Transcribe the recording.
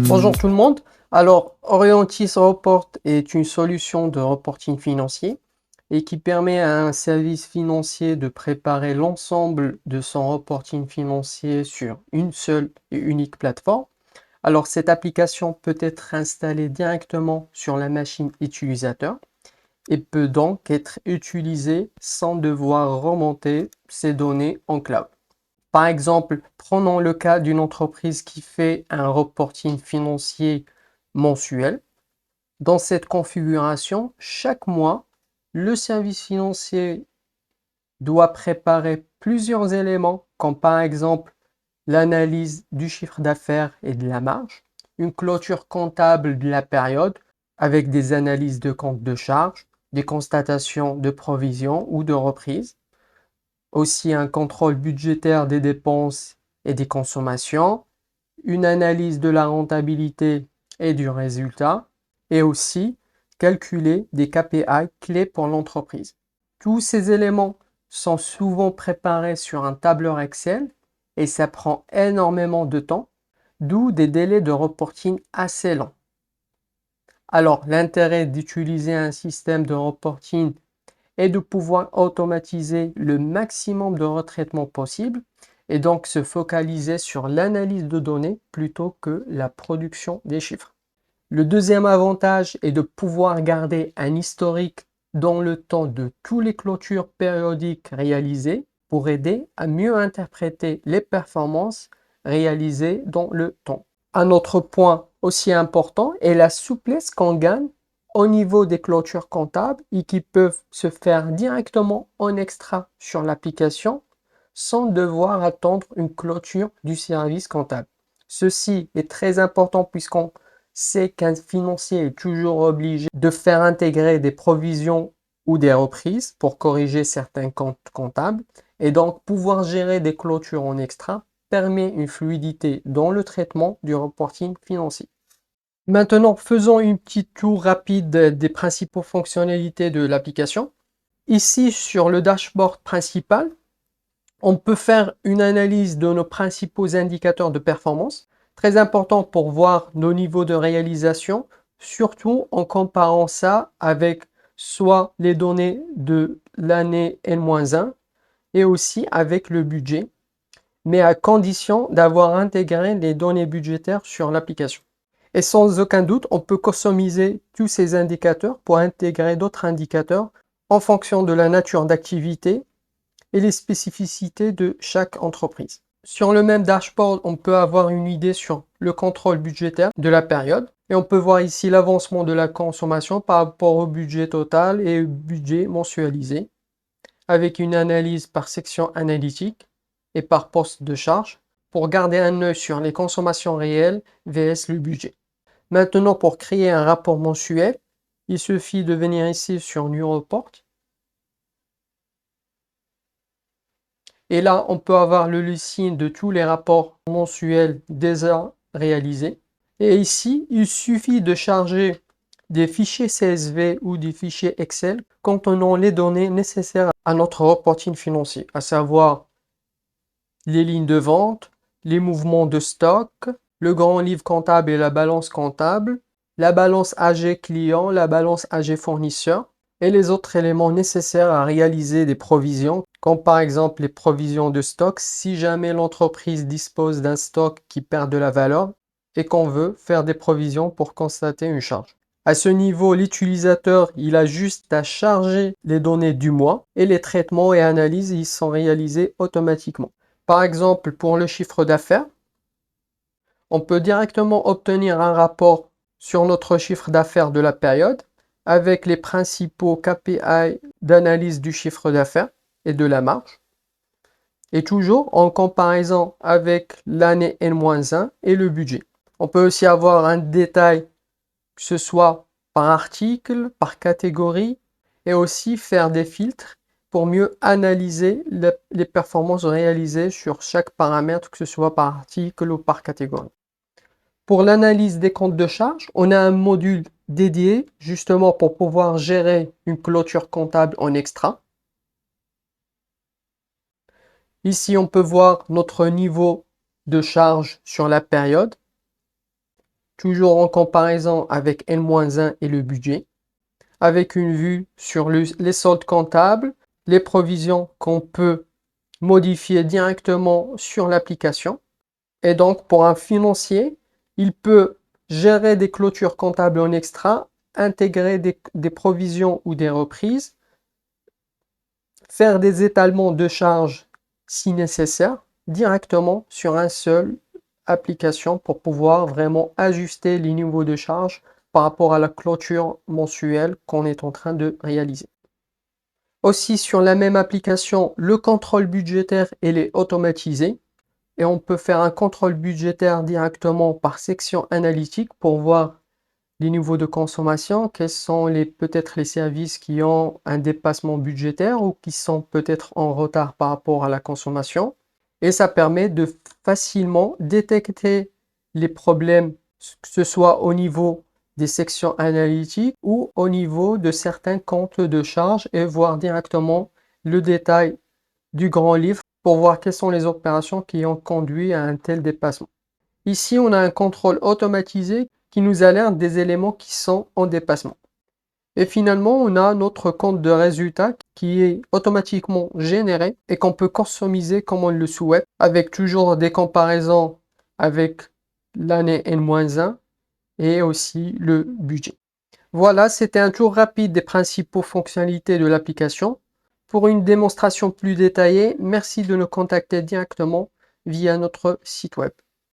Bonjour tout le monde. Alors, Orientis Report est une solution de reporting financier et qui permet à un service financier de préparer l'ensemble de son reporting financier sur une seule et unique plateforme. Alors, cette application peut être installée directement sur la machine utilisateur et peut donc être utilisée sans devoir remonter ses données en cloud. Par exemple, prenons le cas d'une entreprise qui fait un reporting financier mensuel. Dans cette configuration, chaque mois, le service financier doit préparer plusieurs éléments, comme par exemple l'analyse du chiffre d'affaires et de la marge, une clôture comptable de la période avec des analyses de compte de charge, des constatations de provision ou de reprise, aussi un contrôle budgétaire des dépenses et des consommations, une analyse de la rentabilité et du résultat, et aussi calculer des KPI clés pour l'entreprise. Tous ces éléments sont souvent préparés sur un tableur Excel et ça prend énormément de temps, d'où des délais de reporting assez longs. Alors, l'intérêt d'utiliser un système de reporting est de pouvoir automatiser le maximum de retraitements possible et donc se focaliser sur l'analyse de données plutôt que la production des chiffres. Le deuxième avantage est de pouvoir garder un historique dans le temps de toutes les clôtures périodiques réalisées pour aider à mieux interpréter les performances réalisées dans le temps. Un autre point aussi important est la souplesse qu'on gagne au niveau des clôtures comptables et qui peuvent se faire directement en extra sur l'application sans devoir attendre une clôture du service comptable. Ceci est très important puisqu'on sait qu'un financier est toujours obligé de faire intégrer des provisions ou des reprises pour corriger certains comptes comptables et donc pouvoir gérer des clôtures en extra permet une fluidité dans le traitement du reporting financier. Maintenant, faisons une petite tour rapide des principaux fonctionnalités de l'application. Ici, sur le dashboard principal, on peut faire une analyse de nos principaux indicateurs de performance, très important pour voir nos niveaux de réalisation, surtout en comparant ça avec soit les données de l'année N-1 et aussi avec le budget, mais à condition d'avoir intégré les données budgétaires sur l'application. Et sans aucun doute, on peut customiser tous ces indicateurs pour intégrer d'autres indicateurs en fonction de la nature d'activité et les spécificités de chaque entreprise. Sur le même dashboard, on peut avoir une idée sur le contrôle budgétaire de la période et on peut voir ici l'avancement de la consommation par rapport au budget total et au budget mensualisé avec une analyse par section analytique et par poste de charge pour garder un œil sur les consommations réelles vs le budget. Maintenant, pour créer un rapport mensuel, il suffit de venir ici sur New Report. Et là, on peut avoir le listing de tous les rapports mensuels déjà réalisés. Et ici, il suffit de charger des fichiers CSV ou des fichiers Excel contenant les données nécessaires à notre reporting financier, à savoir les lignes de vente, les mouvements de stock, le grand livre comptable et la balance comptable, la balance AG client, la balance AG fournisseur et les autres éléments nécessaires à réaliser des provisions, comme par exemple les provisions de stock si jamais l'entreprise dispose d'un stock qui perd de la valeur et qu'on veut faire des provisions pour constater une charge. À ce niveau, l'utilisateur, il a juste à charger les données du mois et les traitements et analyses, ils sont réalisés automatiquement. Par exemple, pour le chiffre d'affaires, on peut directement obtenir un rapport sur notre chiffre d'affaires de la période avec les principaux KPI d'analyse du chiffre d'affaires et de la marge, et toujours en comparaison avec l'année N-1 et le budget. On peut aussi avoir un détail, que ce soit par article, par catégorie, et aussi faire des filtres pour mieux analyser les performances réalisées sur chaque paramètre, que ce soit par article ou par catégorie. Pour l'analyse des comptes de charge, on a un module dédié justement pour pouvoir gérer une clôture comptable en extra. Ici, on peut voir notre niveau de charge sur la période. toujours en comparaison avec N-1 et le budget, avec une vue sur les soldes comptables, les provisions qu'on peut modifier directement sur l'application. Et donc, pour un financier, il peut gérer des clôtures comptables en extra, intégrer des provisions ou des reprises, faire des étalements de charges si nécessaire, directement sur une seule application pour pouvoir vraiment ajuster les niveaux de charge par rapport à la clôture mensuelle qu'on est en train de réaliser. Aussi, sur la même application, le contrôle budgétaire il est automatisé et on peut faire un contrôle budgétaire directement par section analytique pour voir les niveaux de consommation, quels sont peut-être les services qui ont un dépassement budgétaire ou qui sont peut-être en retard par rapport à la consommation. Et ça permet de facilement détecter les problèmes, que ce soit au niveau des sections analytiques ou au niveau de certains comptes de charges et voir directement le détail du grand livre pour voir quelles sont les opérations qui ont conduit à un tel dépassement. Ici, on a un contrôle automatisé qui nous alerte des éléments qui sont en dépassement. Et finalement, on a notre compte de résultats qui est automatiquement généré et qu'on peut customiser comme on le souhaite, avec toujours des comparaisons avec l'année N-1 et aussi le budget. Voilà, c'était un tour rapide des principaux fonctionnalités de l'application. Pour une démonstration plus détaillée, merci de nous contacter directement via notre site web.